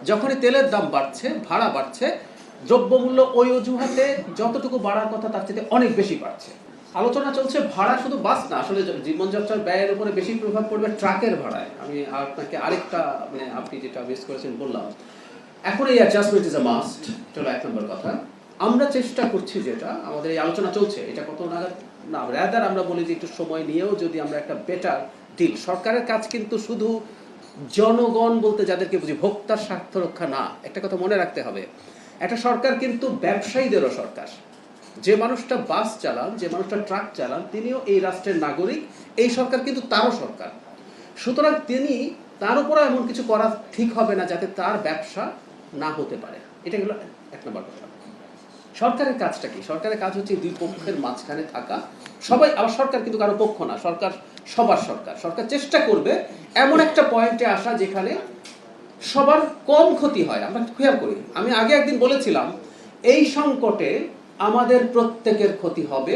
যখনই তেলের দাম বাড়ছে, ভাড়া বাড়ছে, দ্রব্যমূল্য ওই অজুহাতে যতটুকু বাড়ার কথা তার চেয়ে অনেক বেশি বাড়ছে। আলোচনা চলছে ভাড়া শুধু বাস না, আসলে জীবনযাত্রার ব্যয়ের উপরে বেশি প্রভাব পড়বে ট্রাকের ভাড়ায়। আমি আপনাকে আরেকটা আপনি যেটা মিস করেছেন বললাম, এখন এই অ্যাডজাস্টমেন্ট ইজ আ মাস্ট, এটা হলো 1 নম্বর কথা। আমরা চেষ্টা করছি, যেটা আমাদের এই আলোচনা চলছে, এটা কত নাগাদ না, রাদার আমরা বলি যে একটু সময় নিয়েও যদি আমরা একটা বেটার ডিল। সরকারের কাজ কিন্তু শুধু জনগণ বলতে যাদেরকে বুঝি ভোক্তার স্বার্থ রক্ষা না, একটা কথা মনে রাখতে হবে, একটা সরকার কিন্তু ব্যবসায়ীদেরও সরকার। যে মানুষটা বাস চালান, যে মানুষটা ট্রাক চালান, তিনিও এই রাষ্ট্রের নাগরিক, এই সরকার কিন্তু তারও সরকার। সুতরাং তিনি তার উপরে এমন কিছু করা ঠিক হবে না যাতে তার ব্যবসা না হতে পারে। এটা হলো 1 নম্বর কথা। সরকারের কাজটা কি? সরকারের কাজ হচ্ছে দুই পক্ষের মাঝখানে থাকা। সবাই, আবার সরকার কিন্তু কারো পক্ষ না, সরকার সবার সরকার। সরকার চেষ্টা করবে এমন একটা পয়েন্টে আসা যেখানে সবার কম ক্ষতি হয়। আমরা খেয়াল করি, আমি আগে একদিন বলেছিলাম এই সংকটে আমাদের প্রত্যেকের ক্ষতি হবে,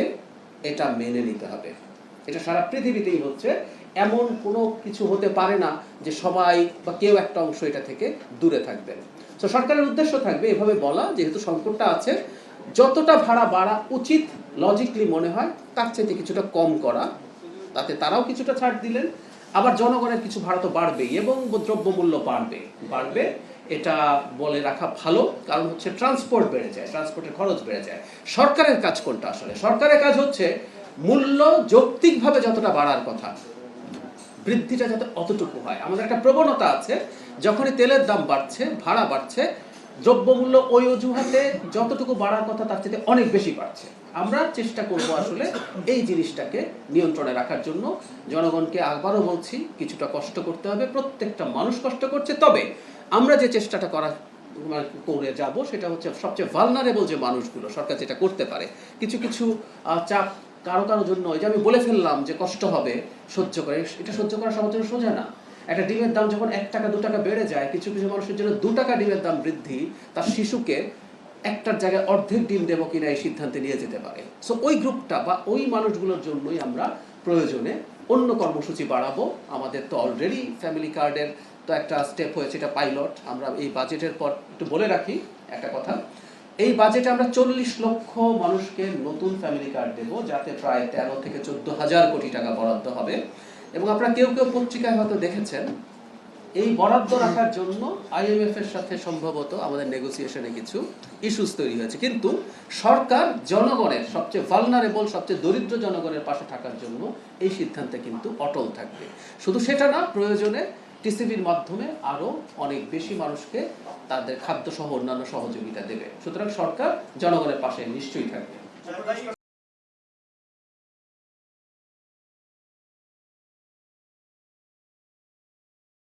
এটা মেনে নিতে হবে। এটা সারা পৃথিবীতেই হচ্ছে, এমন কোনো কিছু হতে পারে না যে সবাই বা কেউ একটা অংশ এটা থেকে দূরে থাকবেন। তো সরকারের উদ্দেশ্য থাকবে এভাবে বলা, যেহেতু সংকটটা আছে, যতটা ভাড়া বাড়া উচিত লজিকলি মনে হয় তার চাইতে কিছুটা কম করা, তাতে তারাও কিছুটা ছাড় দিলেন। আবার জনগণের কিছু ভাড়া তো বাড়বেই এবং দ্রব্যমূল্য বাড়বে, এটা বলে রাখা ভালো। কারণ হচ্ছে ট্রান্সপোর্ট বেড়ে যায়, ট্রান্সপোর্টের খরচ বেড়ে যায়। সরকারের কাজ কোনটা? আসলে সরকারের কাজ হচ্ছে মূল্য যৌক্তিকভাবে যতটা বাড়ার কথা, বৃদ্ধিটা যাতে অতটুকু হয়। আমাদের একটা প্রবণতা আছে, যখনই তেলের দাম বাড়ছে, ভাড়া বাড়ছে, দ্রব্যমূল্য ওই অজুহাতে যতটুকু বাড়ার কথা তার চেয়ে অনেক বেশি বাড়ছে। আমরা চেষ্টা করব আসলে এই জিনিসটাকে নিয়ন্ত্রণে রাখার জন্য। জনগণকে আবারও বলছি, কিছুটা কষ্ট করতে হবে, প্রত্যেকটা মানুষ কষ্ট করছে। তবে আমরা যে চেষ্টাটা করে যাব সেটা হচ্ছে সবচেয়ে ভালনারেবল যে মানুষগুলো, সরকার যেটা করতে পারে, কিছু কিছু চাপ কারো জন্য, ওই যে আমি বলে ফেললাম যে কষ্ট হবে সহ্য করে, এটা সহ্য করা সবার জন্য সোজা না। একটা ডিমের দাম যখন 1 টাকা 2 টাকা বেড়ে যায়, কিছু কিছু মানুষের জন্য 2 টাকা ডিমের দাম বৃদ্ধি তার শিশুকে একটার জায়গায় অর্ধেক ডিম দেবো কিনা এই সিদ্ধান্তে নিয়ে যেতে পারে। সো ওই গ্রুপটা বা ওই মানুষগুলোর জন্যই আমরা প্রয়োজনে অন্য কর্মসূচি বাড়াবো। আমাদের তো অলরেডি ফ্যামিলি কার্ডের তো একটা স্টেপ হয়েছে, এটা পাইলট। আমরা এই বাজেটের পর একটু বলে রাখি একটা কথা, এই বাজেটে আমরা 40 লক্ষ মানুষকে নতুন ফ্যামিলি কার্ড দেব, যাতে প্রায় 13 থেকে 14 হাজার কোটি টাকা বরাদ্দ হবে। এবং আপনারা কেউ কেউ পত্রিকায় হয়তো দেখেছেন, এই বরাদ্দ রাখার জন্য IMF এর সাথে সম্ভবত আমাদের নেগোসিয়েশনে কিছু ইস্যুস তৈরি হয়েছে। কিন্তু সরকার জনগণের সবচেয়ে ভালনারেবল, সবচেয়ে দরিদ্র জনগণের পাশে থাকার জন্য এই সিদ্ধান্তে কিন্তু অটল থাকবে। শুধু সেটা না, প্রয়োজনে টিসিবির মাধ্যমে আরো অনেক বেশি মানুষকে তাদের খাদ্য সহ অন্যান্য সহযোগিতা দেবে। সুতরাং সরকার জনগণের পাশে নিশ্চয়ই থাকবে।